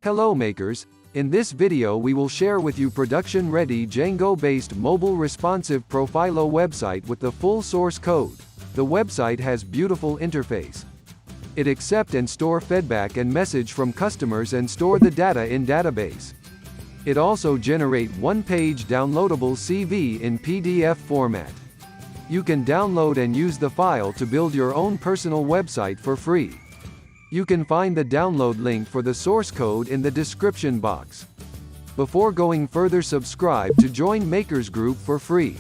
Hello makers, in this video we will share with you production-ready Django-based mobile responsive Profilo website with the full source code. The website has beautiful interface. It accept and store feedback and message from customers and store the data in database. It also generate one-page downloadable CV in PDF format. You can download and use the file to build your own personal website for free. You can find the download link for the source code in the description box. Before going further, subscribe to join Makers Group for free.